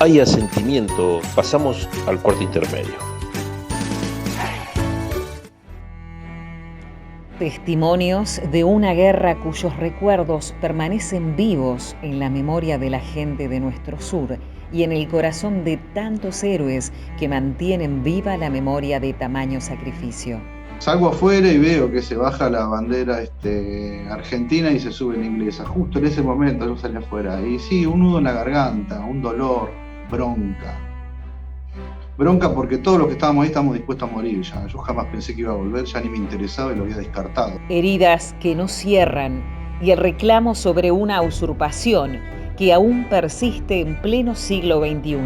Hay asentimiento, pasamos al cuarto intermedio. Testimonios de una guerra cuyos recuerdos permanecen vivos en la memoria de la gente de nuestro sur y en el corazón de tantos héroes que mantienen viva la memoria de tamaño sacrificio. Salgo afuera y veo que se baja la bandera argentina y se sube la inglesa. Justo en ese momento yo salí afuera. Y sí, un nudo en la garganta, un dolor, bronca. Bronca porque todos los que estábamos ahí estábamos dispuestos a morir ya. Yo jamás pensé que iba a volver, ya ni me interesaba y lo había descartado. Heridas que no cierran y el reclamo sobre una usurpación que aún persiste en pleno siglo XXI.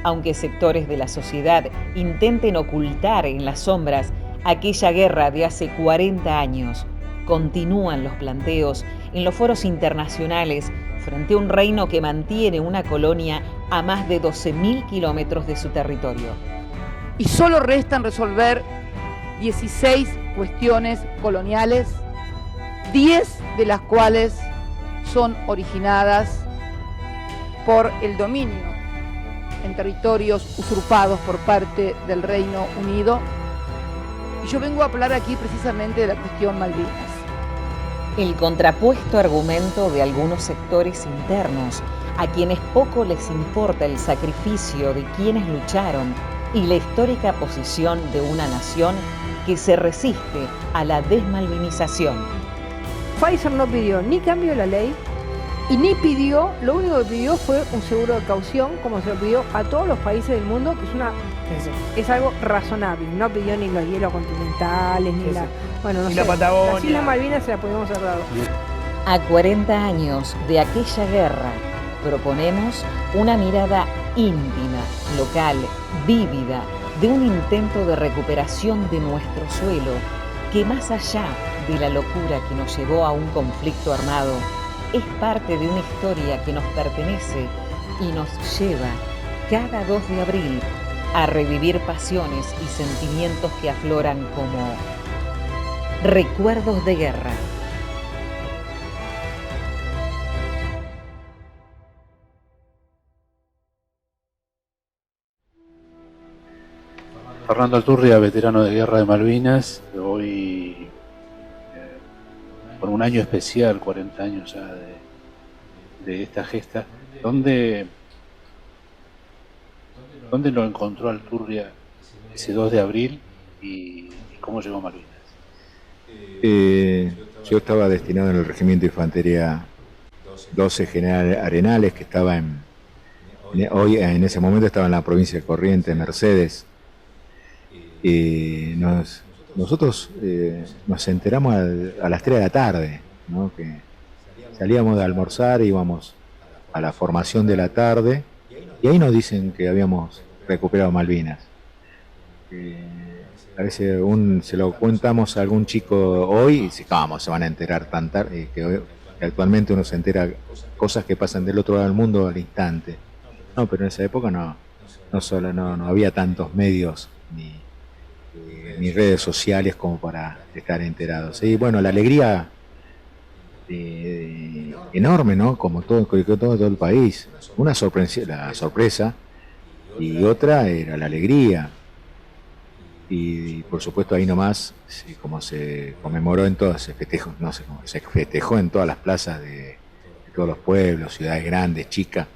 Aunque sectores de la sociedad intenten ocultar en las sombras aquella guerra de hace 40 años, continúan los planteos en los foros internacionales frente a un reino que mantiene una colonia a más de 12.000 kilómetros de su territorio. Y solo restan resolver 16 cuestiones coloniales, 10 de las cuales son originadas por el dominio en territorios usurpados por parte del Reino Unido. Y yo vengo a hablar aquí precisamente de la cuestión Malvinas. El contrapuesto argumento de algunos sectores internos, a quienes poco les importa el sacrificio de quienes lucharon y la histórica posición de una nación que se resiste a la desmalvinización. Pfizer no pidió ni cambio de la ley y ni pidió, lo único que pidió fue un seguro de caución, como se lo pidió a todos los países del mundo, que es algo razonable. No pidió ni los hielos continentales, ni la... Bueno, no sé, la Patagonia. Las Islas Malvinas se las podemos haber dado. A 40 años de aquella guerra, proponemos una mirada íntima, local, vívida, de un intento de recuperación de nuestro suelo, que más allá de la locura que nos llevó a un conflicto armado, es parte de una historia que nos pertenece y nos lleva cada 2 de abril a revivir pasiones y sentimientos que afloran como recuerdos de guerra. Fernando Alturria, veterano de Guerra de Malvinas, hoy por un año especial, 40 años ya de esta gesta. ¿Dónde lo encontró Alturria ese 2 de abril y cómo llegó a Malvinas? Yo estaba destinado en el Regimiento de Infantería 12 General Arenales, que estaba en ese momento estaba en la provincia de Corrientes, Mercedes. Nosotros nos enteramos a las 3 de la tarde, ¿no? Que salíamos de almorzar, íbamos a la formación de la tarde y ahí nos dicen que habíamos recuperado Malvinas. A veces se lo contamos a algún chico hoy y dice, ¿cómo se van a enterar tan tarde? Que actualmente uno se entera cosas que pasan del otro lado del mundo al instante. No, pero en esa época no había tantos medios ni redes sociales como para estar enterados. Y bueno, la alegría enorme, ¿no? Como todo el país. La sorpresa y otra era la alegría. Y por supuesto ahí nomás, como se conmemoró en todas, se festejó en todas las plazas de todos los pueblos, ciudades grandes, chicas,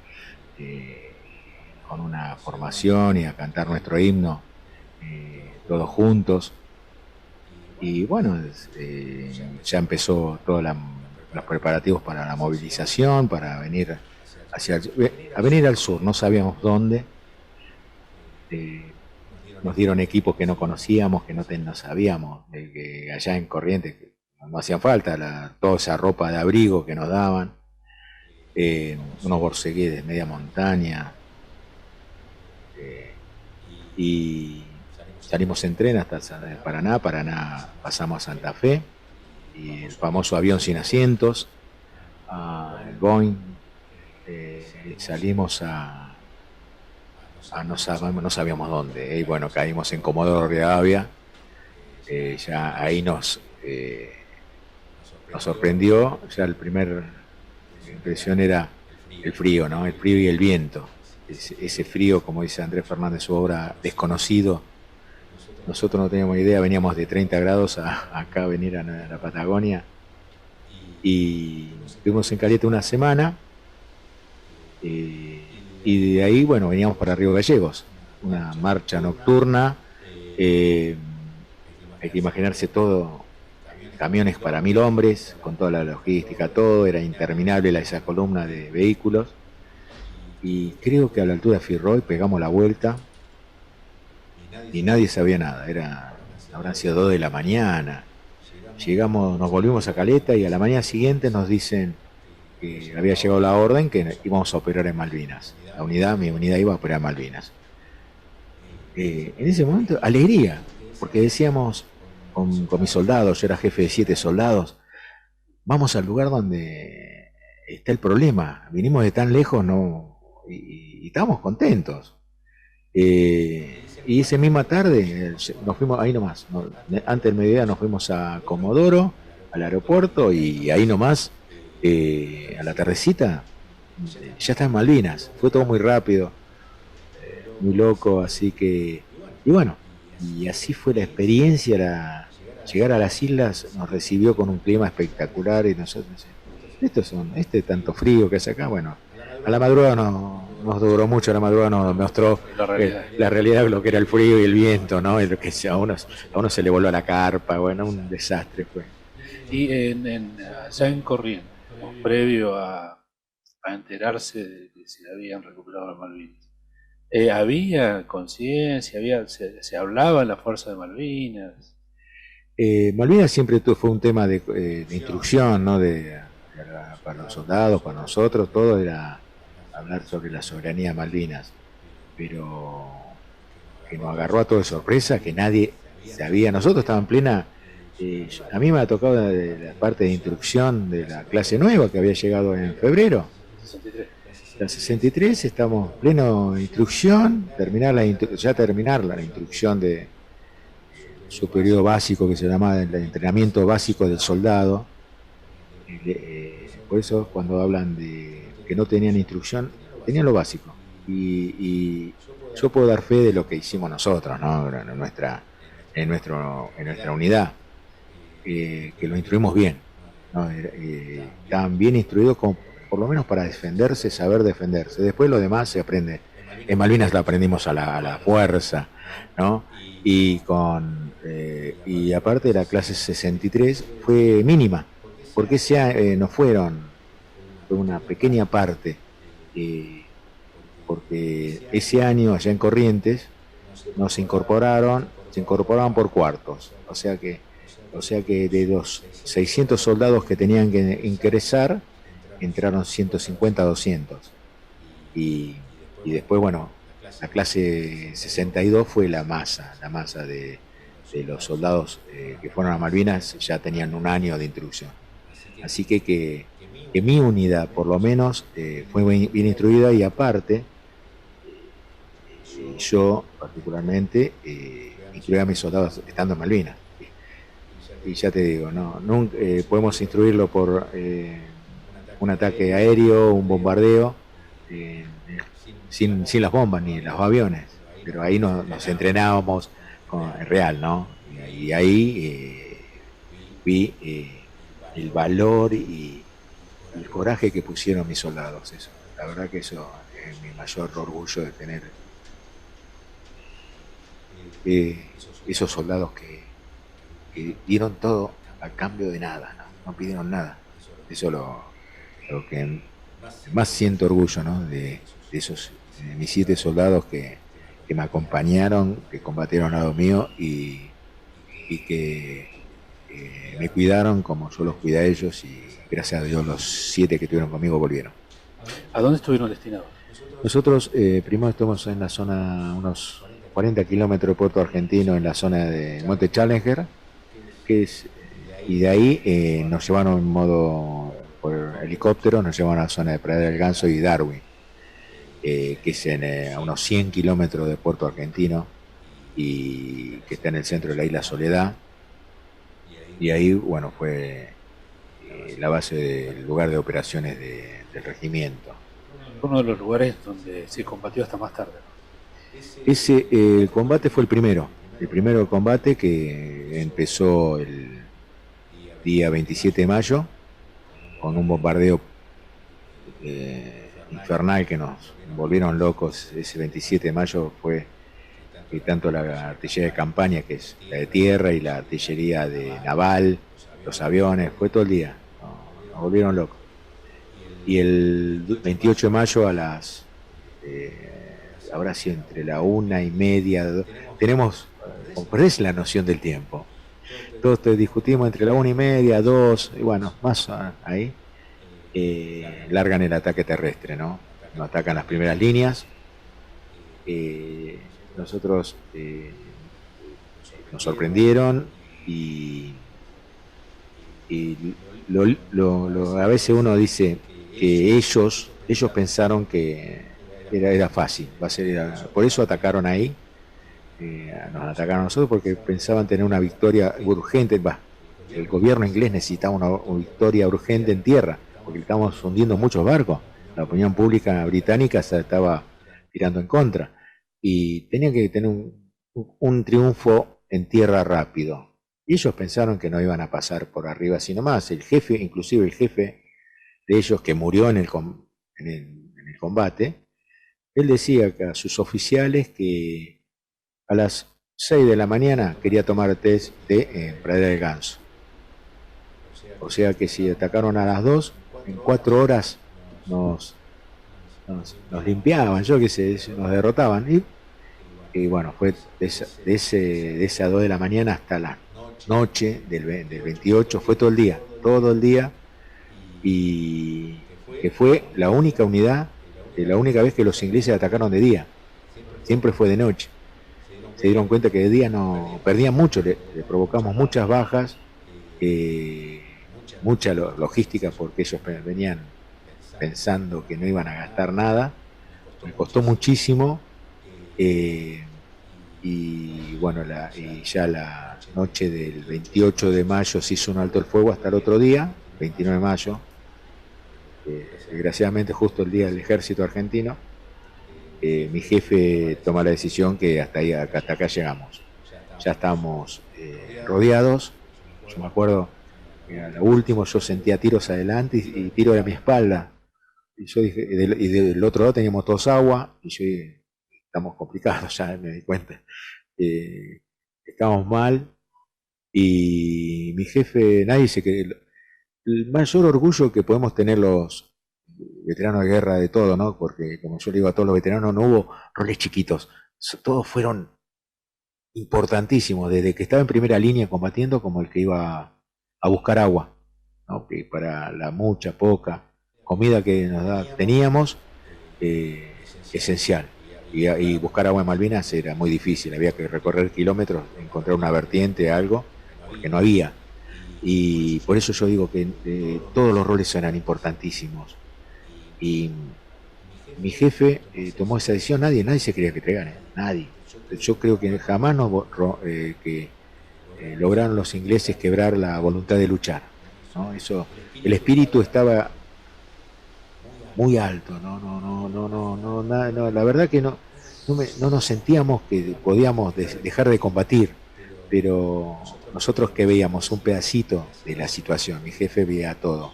con una formación y a cantar nuestro himno. Todos juntos, y bueno, ya empezó todos los preparativos para la movilización, para venir venir al sur. No sabíamos dónde, nos dieron equipos que no conocíamos, que no sabíamos, que allá en Corrientes no hacían falta toda esa ropa de abrigo que nos daban, unos borcegués de media montaña, y salimos en tren hasta Paraná pasamos a Santa Fe, y el famoso avión sin asientos, el Boeing, salimos no sabíamos dónde, y bueno, caímos en Comodoro Rivadavia, ya ahí nos sorprendió, ya la primera impresión era el frío, ¿no? El frío y el viento. ese frío, como dice Andrés Fernández, su obra, desconocido. Nosotros no teníamos idea, veníamos de 30 grados acá a venir a la Patagonia, y estuvimos en Caleta una semana, y de ahí, bueno, veníamos para Río Gallegos, una marcha nocturna. Hay que imaginarse todo, camiones para 1000 hombres, con toda la logística, todo, era interminable esa columna de vehículos, y creo que a la altura de Firroy pegamos la vuelta y nadie sabía nada, habrán sido 2 de la mañana, llegamos, nos volvimos a Caleta, y a la mañana siguiente nos dicen que había llegado la orden que íbamos a operar en Malvinas, mi unidad iba a operar en Malvinas. En ese momento, alegría, porque decíamos con mis soldados, yo era jefe de 7 soldados, vamos al lugar donde está el problema, vinimos de tan lejos, y estábamos contentos. Y esa misma tarde nos fuimos ahí nomás, antes del mediodía nos fuimos a Comodoro, al aeropuerto, y ahí nomás, a la tardecita, ya está en Malvinas. Fue todo muy rápido, muy loco, así que, y bueno, y así fue la experiencia. Llegar a las islas nos recibió con un clima espectacular, y nosotros, tanto frío que hace acá, bueno, a la madrugada nos duró mucho, a la madrugada nos mostró la realidad, lo que era el frío y el viento, ¿no? Y lo que a uno se le voló la carpa, bueno, un desastre fue. Y allá en Corrientes, previo a enterarse de que se habían recuperado las Malvinas, ¿había conciencia? ¿Se hablaba en la fuerza de Malvinas? Malvinas siempre fue un tema de instrucción, ¿no? Para los soldados, para nosotros, todo era hablar sobre la soberanía de Malvinas, pero que nos agarró a todos de sorpresa, que nadie sabía. Nosotros estábamos en plena, a mí me ha tocado la parte de instrucción de la clase nueva que había llegado en febrero, 63. La 63, estamos en pleno instrucción, terminar la instrucción de su periodo básico, que se llama el entrenamiento básico del soldado. Por eso cuando hablan de que no tenían instrucción, tenían lo básico, y yo puedo dar fe de lo que hicimos nosotros, ¿no? en nuestra unidad, que lo instruimos bien, ¿no? Estaban bien instruidos, por lo menos para defenderse, saber defenderse. Después lo demás se aprende. En Malvinas lo aprendimos a la fuerza, ¿no? Y aparte la clase 63 fue mínima, porque no fue una pequeña parte, porque ese año allá en Corrientes se incorporaban por cuartos, o sea que de los 600 soldados que tenían que ingresar, entraron 150, 200, y después, bueno, la clase 62 fue la masa de los soldados que fueron a Malvinas, ya tenían un año de instrucción. Así que mi unidad, por lo menos, fue bien instruida, y aparte, yo particularmente instruí a mis soldados estando en Malvinas. Y ya te digo, nunca podemos instruirlo por un ataque aéreo, un bombardeo, sin las bombas ni los aviones, pero ahí nos entrenábamos en real, ¿no? Y ahí vi el valor y el coraje que pusieron mis soldados. Eso, la verdad que eso es mi mayor orgullo, de tener esos soldados que dieron todo a cambio de nada, no pidieron nada. Eso es lo que más siento orgullo, ¿no? De mis 7 soldados que me acompañaron, que combatieron al lado mío, y que me cuidaron como yo los cuidé a ellos, y gracias a Dios los 7 que estuvieron conmigo volvieron. ¿A dónde estuvieron destinados? Nosotros primero estuvimos en la zona, unos 40 kilómetros de Puerto Argentino, en la zona de Monte Challenger, y de ahí nos llevaron en modo por helicóptero, nos llevaron a la zona de Pradera del Ganso y Darwin, que es a unos 100 kilómetros de Puerto Argentino, y que está en el centro de la isla Soledad. Y ahí, bueno, fue la base del lugar de operaciones del regimiento. Fue uno de los lugares donde se combatió hasta más tarde. Ese el combate fue el primero combate que empezó el día 27 de mayo con un bombardeo infernal que nos volvieron locos. Ese 27 de mayo fue tanto la artillería de campaña, que es la de tierra, y la artillería de naval, los aviones, fue todo el día, nos volvieron locos. Y el 28 de mayo a las habrá sido entre la 1:30, tenemos, perdés la noción del tiempo, todos discutimos entre la 1:30, 2, y bueno, más ahí, largan el ataque terrestre, ¿no? Nos atacan las primeras líneas, nosotros nos sorprendieron y a veces uno dice que ellos pensaron que era fácil, por eso atacaron ahí, nos atacaron a nosotros porque pensaban tener una victoria urgente. El gobierno inglés necesitaba una victoria urgente en tierra, porque estábamos hundiendo muchos barcos, la opinión pública británica se estaba tirando en contra, y tenían que tener un triunfo en tierra rápido. Y ellos pensaron que no iban a pasar por arriba sino más. El jefe, inclusive el jefe de ellos, que murió en el combate, él decía que a sus oficiales que a las 6 de la mañana quería tomar té en Pradera del Ganso. O sea que si atacaron a las 2, en 4 horas nos limpiaban, yo qué sé, nos derrotaban. Y bueno, fue de esa 2 de la mañana hasta la noche del 28, fue todo el día, y que fue la única vez que los ingleses atacaron de día, siempre fue de noche. Se dieron cuenta que de día no perdían mucho, le provocamos muchas bajas, mucha logística, porque ellos venían pensando que no iban a gastar nada, les costó muchísimo, y bueno, y ya la noche del 28 de mayo se hizo un alto el fuego hasta el otro día, 29 de mayo, desgraciadamente justo el día del ejército argentino. Mi jefe toma la decisión que hasta acá llegamos, ya estamos rodeados. Yo me acuerdo que a lo último yo sentía tiros adelante y tiros a mi espalda, y yo dije, y del otro lado teníamos todos agua, y yo dije, estamos complicados, ya me di cuenta, estamos mal. Y mi jefe, nadie dice que el mayor orgullo que podemos tener los veteranos de guerra de todo, ¿no? Porque como yo le digo a todos los veteranos, no hubo roles chiquitos, todos fueron importantísimos, desde que estaba en primera línea combatiendo como el que iba a buscar agua, ¿no? Que para la mucha, poca comida que teníamos, esencial. Y buscar agua en Malvinas era muy difícil, había que recorrer kilómetros, encontrar una vertiente, algo, porque no había. Y por eso yo digo que todos los roles eran importantísimos. Y mi jefe tomó esa decisión, nadie se quería que traigan, nadie. Yo creo que jamás lograron los ingleses quebrar la voluntad de luchar, ¿no? Eso, el espíritu estaba muy alto, no, la verdad que no nos sentíamos que podíamos dejar de combatir, pero nosotros que veíamos un pedacito de la situación, mi jefe veía todo,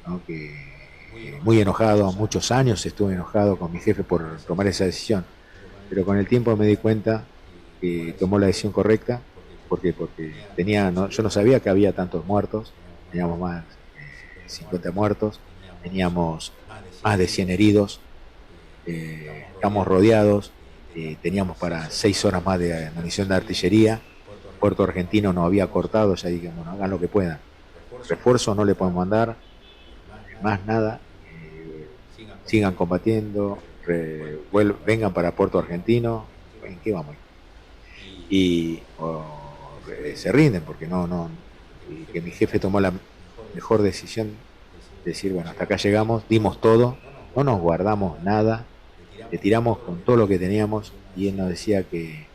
¿no? Que muy enojado, muchos años estuve enojado con mi jefe por tomar esa decisión, pero con el tiempo me di cuenta que tomó la decisión correcta, porque yo no sabía que había tantos muertos, teníamos más de 50 muertos, teníamos más de 100 heridos, estamos rodeados, teníamos para 6 horas más de munición de artillería, Puerto Argentino nos había cortado, ya dije, bueno, hagan lo que puedan, refuerzo no le podemos mandar, más nada, sigan combatiendo, vengan para Puerto Argentino, ¿en qué vamos? Y se rinden, porque que mi jefe tomó la mejor decisión, decir, bueno, hasta acá llegamos, dimos todo, no nos guardamos nada, le tiramos con todo lo que teníamos, y él nos decía que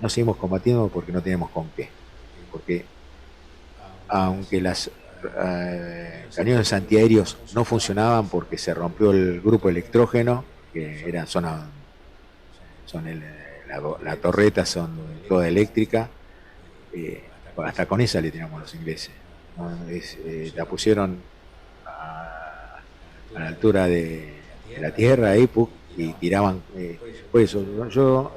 no seguimos combatiendo porque no teníamos con qué, porque aunque los cañones antiaéreos no funcionaban porque se rompió el grupo electrógeno, que eran la torreta son toda eléctrica. Hasta con esa le tiramos los ingleses, ¿no? La pusieron a la altura de la tierra ahí, y tiraban. Por eso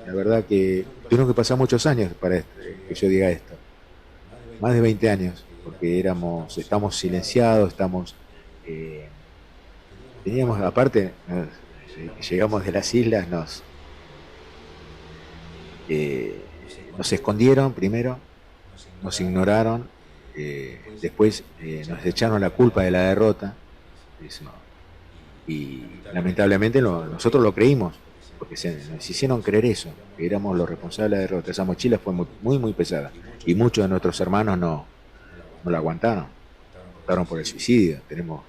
la verdad que tuvieron que pasar muchos años para que yo diga esto, más de 20 años, porque estamos silenciados, teníamos, aparte, llegamos de las islas, nos escondieron primero, nos ignoraron, después nos echaron la culpa de la derrota, y lamentablemente nosotros lo creímos, porque nos hicieron creer eso, que éramos los responsables de la derrota. Esa mochila fue muy, muy pesada, y muchos de nuestros hermanos no la aguantaron, optaron por el suicidio. Tenemos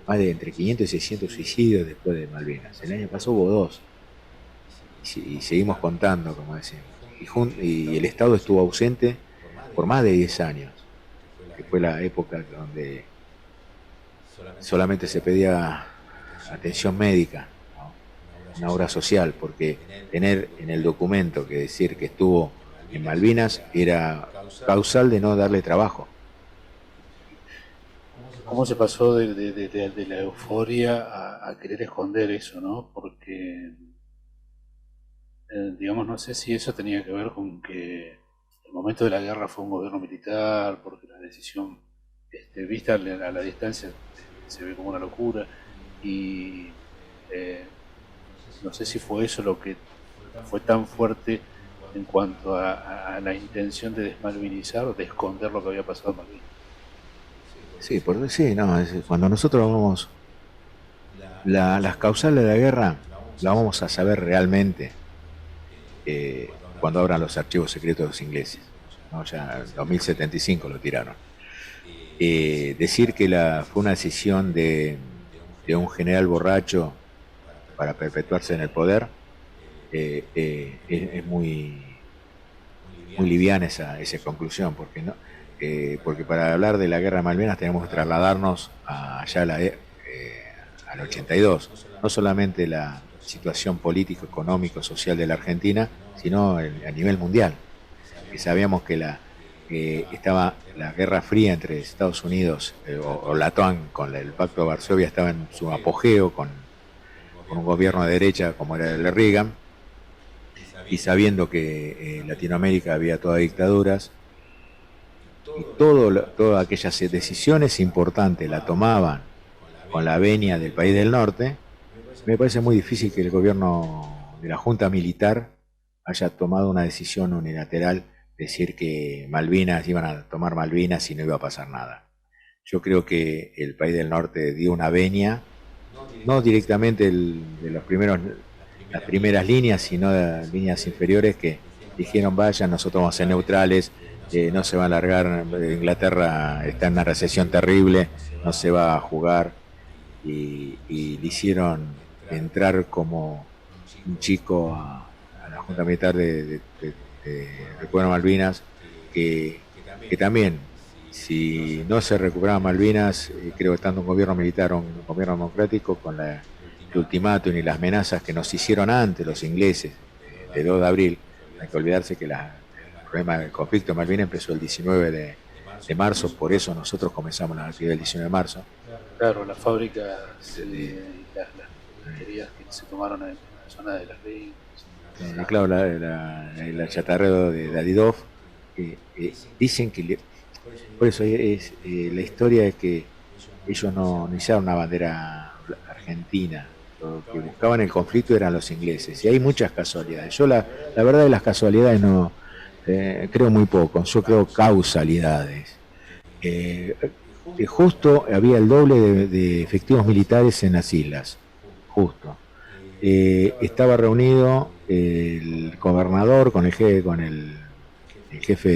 más de entre 500 y 600 suicidios después de Malvinas. El año pasado hubo 2, y seguimos contando, como decimos. Y el Estado estuvo ausente por más de 10 años, que fue la época donde solamente se pedía atención médica, ¿no? Una obra social, porque tener en el documento que decir que estuvo en Malvinas era causal de no darle trabajo. ¿Cómo se pasó de la euforia a querer esconder eso, ¿no? Porque, digamos, no sé si eso tenía que ver con que el momento de la guerra fue un gobierno militar, porque la decisión, vista a la distancia, se ve como una locura, y no sé si fue eso lo que fue tan fuerte en cuanto a la intención de desmalvinizar o de esconder lo que había pasado en Malvinas. Sí, cuando nosotros vamos, las causales de la guerra la vamos a saber realmente cuando abran los archivos secretos de los ingleses, ¿no? Ya en 2075 lo tiraron. Decir que fue una decisión de un general borracho para perpetuarse en el poder, es muy liviana esa conclusión, porque no, porque para hablar de la guerra de Malvinas tenemos que trasladarnos allá al 82, no solamente la situación político, económico, social de la Argentina, sino a nivel mundial, que sabíamos que estaba la Guerra Fría entre Estados Unidos o la OTAN con el Pacto de Varsovia, estaba en su apogeo con un gobierno de derecha como era el de Reagan, y sabiendo que en Latinoamérica había todas dictaduras, y todas aquellas decisiones importantes la tomaban con la venia del país del norte. Me parece muy difícil que el gobierno de la Junta Militar haya tomado una decisión unilateral, decir que iban a tomar Malvinas y no iba a pasar nada. Yo creo que el país del norte dio una venia, no directamente de las primeras líneas, sino de líneas inferiores, que dijeron: vayan, nosotros vamos a ser neutrales, no se va a alargar, Inglaterra está en una recesión terrible, no se va a jugar, y le hicieron entrar como un chico a la Junta Militar de recuperar Malvinas, que también, si no se recuperaba Malvinas, creo que estando un gobierno militar o un gobierno democrático, con el ultimátum y las amenazas que nos hicieron antes los ingleses, de 2 de abril, no hay que olvidarse que el problema del conflicto de Malvinas empezó el 19 de marzo, por eso nosotros comenzamos la actividad el 19 de marzo. Claro, las fábricas y las minerías que se tomaron en la zona de las Rías. Claro, la chatarrero de Davidoff, dicen que por eso la historia es que ellos no hicieron una bandera argentina, los que buscaban el conflicto eran los ingleses, y hay muchas casualidades. Yo la verdad de las casualidades no creo muy poco, yo creo causalidades. Justo había el doble de efectivos militares en las islas, justo. Estaba reunido el gobernador con el jefe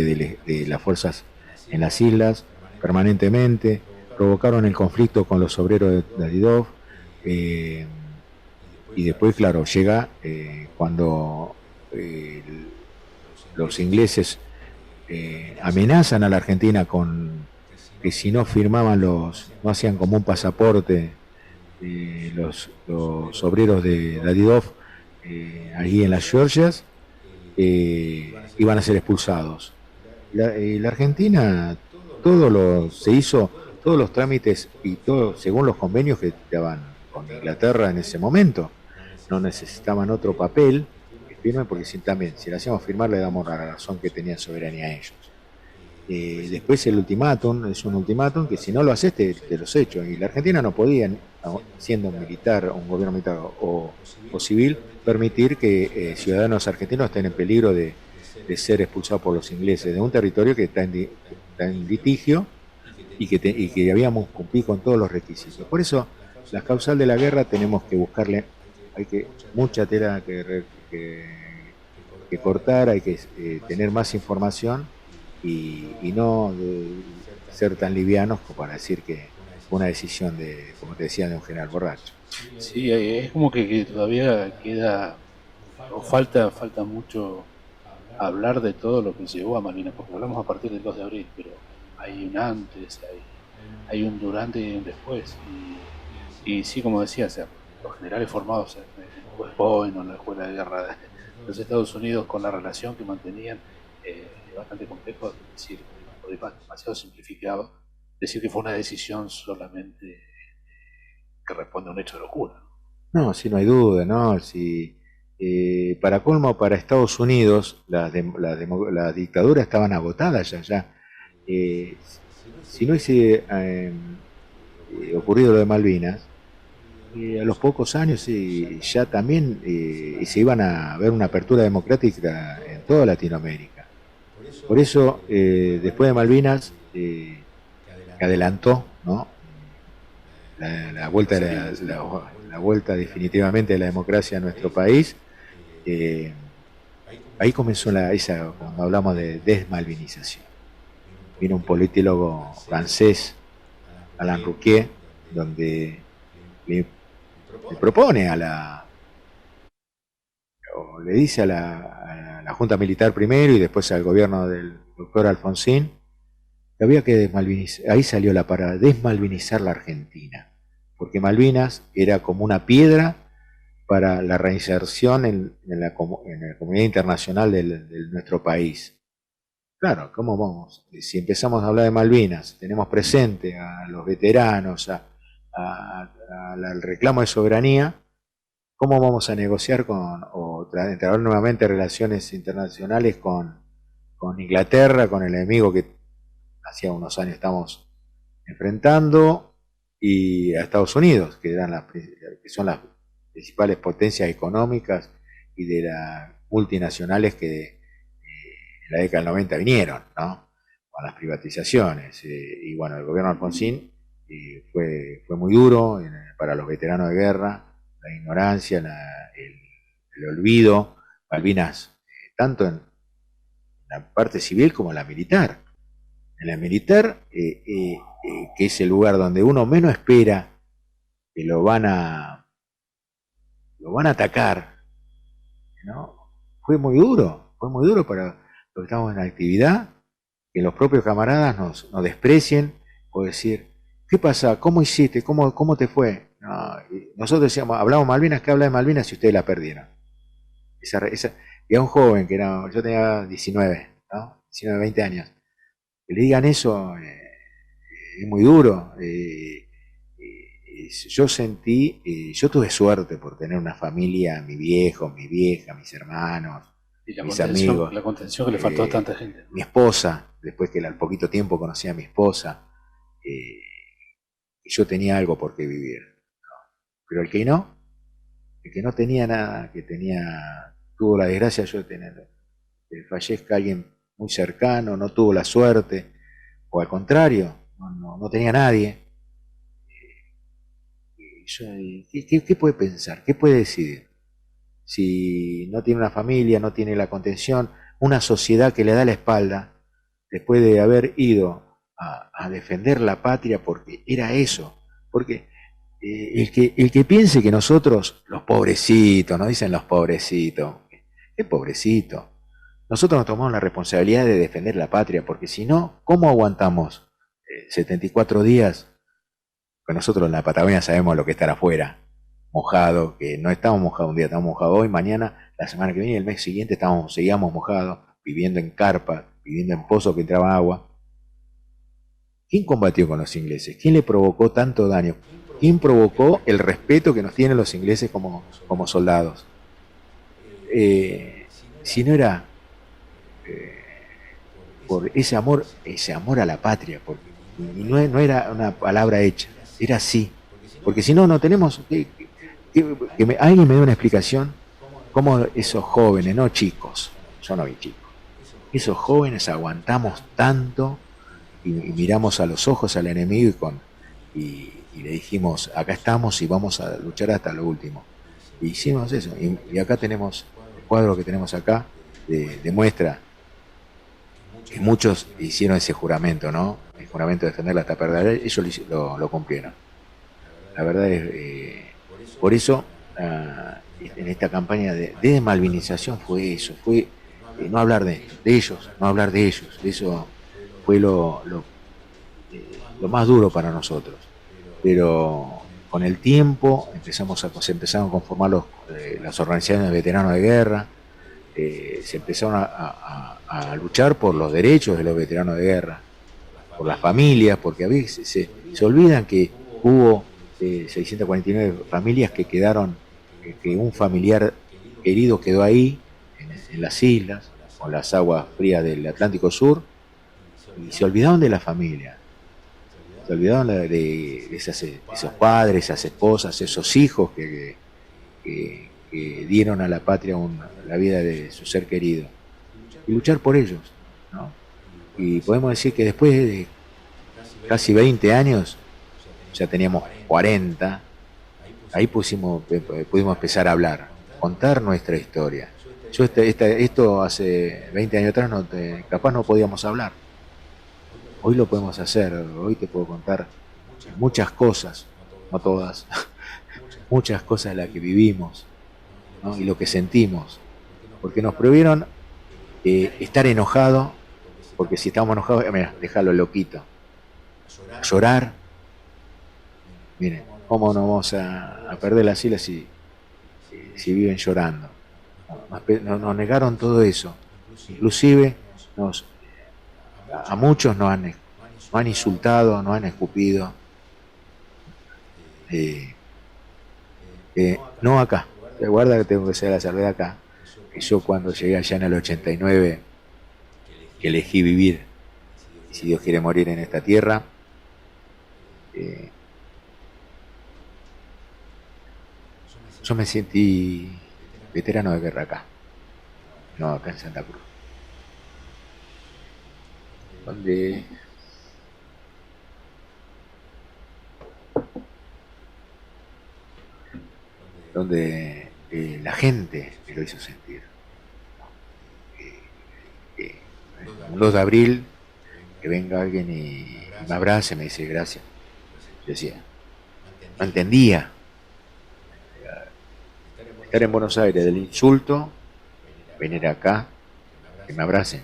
de las fuerzas en las islas permanentemente, provocaron el conflicto con los obreros de Davidoff, y después, claro, llega cuando los ingleses amenazan a la Argentina con que si no firmaban no hacían como un pasaporte los obreros de Dadidov allí en las Georgias, iban a ser expulsados. La Argentina se hizo todos los trámites y todo según los convenios que estaban con Inglaterra en ese momento. No necesitaban otro papel que firmen, porque también si le hacíamos firmar le damos la razón que tenían soberanía a ellos. Después el ultimátum es un ultimátum que si no lo haces te los echo, y la Argentina no podía, siendo militar, un gobierno militar o civil, permitir que ciudadanos argentinos estén en peligro de ser expulsados por los ingleses de un territorio que está en litigio y que habíamos cumplido con todos los requisitos. Por eso la causal de la guerra tenemos que buscarle, mucha tela que cortar, hay que tener más información y no ser tan livianos como para decir que fue una decisión como te decía, de un general borracho. Sí, es como que todavía queda, o falta mucho hablar de todo lo que llevó a Malvinas, porque hablamos a partir del 2 de abril, pero hay un antes, hay un durante y un después. Y sí, como decía, o sea, los generales formados en West Point o en la Escuela de Guerra de los Estados Unidos, con la relación que mantenían, es bastante complejo decir, o demasiado simplificado, decir que fue una decisión solamente que responde a un hecho de locura. No, sí, no hay duda, ¿no? Si, para colmo, para Estados Unidos, las dictaduras estaban agotadas ya. Si no hubiese ocurrido lo de Malvinas, a los pocos años ya también se iban a ver una apertura democrática en toda Latinoamérica. Por eso, después de Malvinas, que adelantó, ¿no?, la vuelta definitivamente de la democracia a nuestro país, ahí comenzó cuando hablamos de desmalvinización. Vino un politólogo francés, Alain Rouquier, donde le propone le dice a la Junta Militar primero y después al gobierno del doctor Alfonsín, que había que desmalvinizar. Ahí salió para desmalvinizar la Argentina, porque Malvinas era como una piedra para la reinserción en la comunidad internacional de nuestro país. Claro, ¿cómo vamos? Si empezamos a hablar de Malvinas, tenemos presente a los veteranos, al reclamo de soberanía, ¿cómo vamos a negociar o entablar nuevamente relaciones internacionales con Inglaterra, con el enemigo que hacía unos años estamos enfrentando, y a Estados Unidos, que son las principales potencias económicas y de las multinacionales que en la década del 90 vinieron, ¿no?, con las privatizaciones? Y bueno, el gobierno de Alfonsín fue muy duro para los veteranos de guerra, la ignorancia, el olvido. Malvinas, tanto en la parte civil como en la militar. En la militar, que es el lugar donde uno menos espera que lo van a atacar, ¿no? Fue muy duro para los que estamos en actividad, que los propios camaradas nos desprecien, o decir, ¿qué pasa? ¿Cómo hiciste? ¿Cómo te fue? No, nosotros decíamos, hablamos Malvinas, ¿qué habla de Malvinas si ustedes la perdieron? Y a un joven yo tenía 19, ¿no? 19, 20 años, que le digan eso, es muy duro. Yo tuve suerte por tener una familia, mi viejo, mi vieja, mis hermanos, mis amigos. La contención que le faltó a tanta gente. Mi esposa, después que al poquito tiempo conocí a mi esposa, yo tenía algo por qué vivir, ¿no? Pero el que no tenía nada, tuvo la desgracia de que fallezca alguien muy cercano, no tuvo la suerte, o al contrario, no tenía nadie. ¿Qué puede pensar? ¿Qué puede decidir? Si no tiene una familia, no tiene la contención, una sociedad que le da la espalda, después de haber ido a defender la patria, porque era eso. Porque el que piense que nosotros, los pobrecitos, nos dicen los pobrecitos, ¿qué pobrecito? Nosotros nos tomamos la responsabilidad de defender la patria, porque si no, ¿cómo aguantamos 74 días, pues nosotros en la Patagonia sabemos lo que es estar afuera, mojado, que no estamos mojados un día, estamos mojados hoy, mañana, la semana que viene, el mes siguiente seguíamos mojados, viviendo en carpa, viviendo en pozos que entraba agua. ¿Quién combatió con los ingleses? ¿Quién le provocó tanto daño? ¿Quién provocó el respeto que nos tienen los ingleses como soldados? Si no era por ese amor a la patria, porque no era una palabra hecha, era así. Porque si no, no tenemos... alguien me dé una explicación cómo esos jóvenes, no chicos, yo no vi chicos, esos jóvenes aguantamos tanto y miramos a los ojos al enemigo y le dijimos, acá estamos y vamos a luchar hasta lo último. Y hicimos eso. Y acá tenemos, el cuadro que tenemos acá demuestra que muchos hicieron ese juramento, ¿no? El juramento de defender hasta perder. Ellos lo cumplieron. La verdad es, por eso, en esta campaña de desmalvinización fue eso, fue no hablar de ellos, no hablar de ellos. Eso fue lo más duro para nosotros. Pero con el tiempo se empezaron a conformar las organizaciones de veteranos de guerra, se empezaron a luchar por los derechos de los veteranos de guerra, por las familias, porque a veces se olvidan que hubo 649 familias que quedaron, que un familiar herido quedó ahí, en las islas, con las aguas frías del Atlántico Sur, y se olvidaron de la familia. Se olvidaron de esos padres, esas esposas, esos hijos que dieron a la patria la vida de su ser querido. Y luchar por ellos, ¿no? Y podemos decir que después de casi 20 años, ya teníamos 40, ahí pudimos empezar a hablar, contar nuestra historia. Esto hace 20 años atrás capaz no podíamos hablar. Hoy lo podemos hacer, hoy te puedo contar muchas cosas, no todas, muchas cosas de las que vivimos, ¿no? Y lo que sentimos, porque nos prohibieron estar enojados, porque si estamos enojados, mira, déjalo loquito, llorar, miren, ¿cómo no vamos a perder las islas si viven llorando? Nos negaron todo eso, inclusive a muchos nos han insultado, nos han escupido. No acá, guarda que tengo que hacer la salvedad acá, que yo cuando llegué allá en el 89, que elegí vivir, y si Dios quiere morir en esta tierra, yo me sentí veterano de guerra acá, no acá en Santa Cruz. Donde la gente me lo hizo sentir. Un 2 de abril, que venga alguien y me abrace, me dice gracias. Yo decía, no entendía. Estar en Buenos Aires del insulto, venir acá, que me abracen.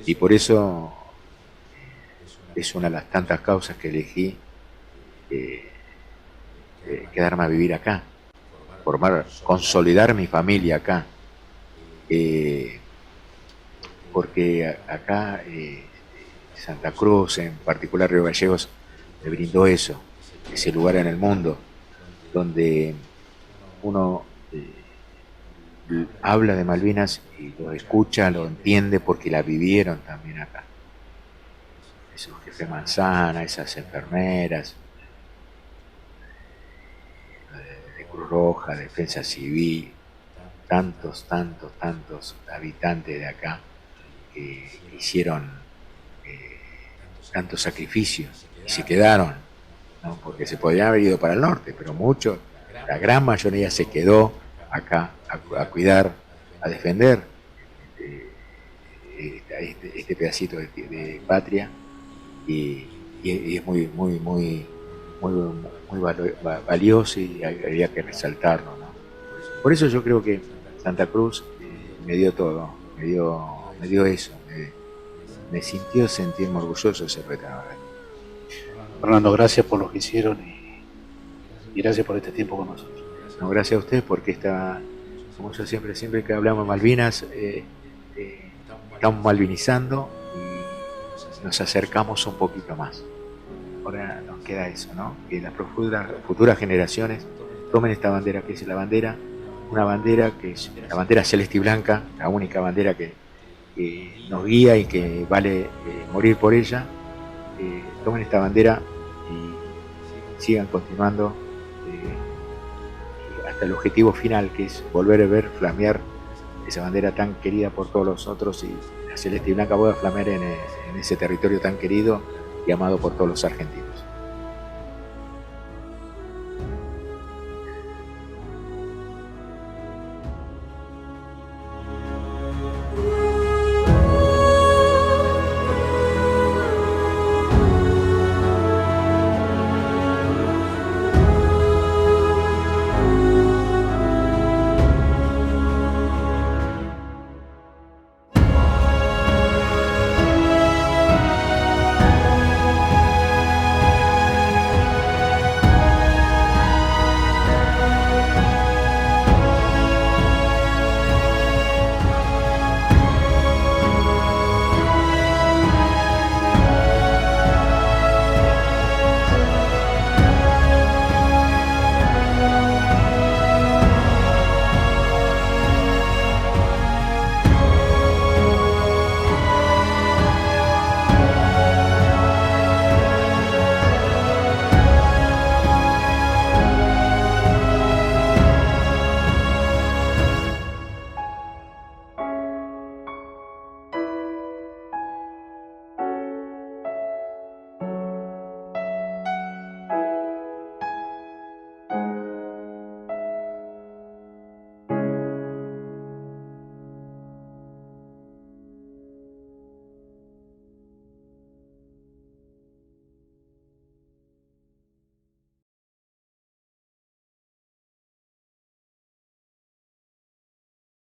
Y por eso es una de las tantas causas que elegí quedarme a vivir acá, consolidar mi familia acá, porque acá Santa Cruz, en particular Río Gallegos, me brindó eso, ese lugar en el mundo donde uno habla de Malvinas y lo escucha, lo entiende porque la vivieron también acá. Esos jefes Manzana, esas enfermeras de Cruz Roja, Defensa Civil, tantos habitantes de acá que hicieron tantos sacrificios y se quedaron, ¿no? Porque se podrían haber ido para el norte, pero muchos, la gran mayoría se quedó acá a cuidar, a defender este pedacito de patria y es muy valioso y había que resaltarlo, ¿no? Por eso yo creo que Santa Cruz me dio todo, me dio eso, me sintió sentirme orgulloso de ser veterano. Fernando, gracias por lo que hicieron y gracias por este tiempo con nosotros. No, gracias a ustedes porque como yo siempre que hablamos de Malvinas, estamos malvinizando y nos acercamos un poquito más. Ahora nos queda eso, ¿no? Que las futuras generaciones tomen esta bandera, que es la bandera, una bandera que es la bandera celeste y blanca, la única bandera que nos guía y que vale morir por ella. Tomen esta bandera y sigan continuando hasta el objetivo final, que es volver a ver flamear esa bandera tan querida por todos los otros, y la celeste y blanca pueda flamear en ese territorio tan querido y amado por todos los argentinos.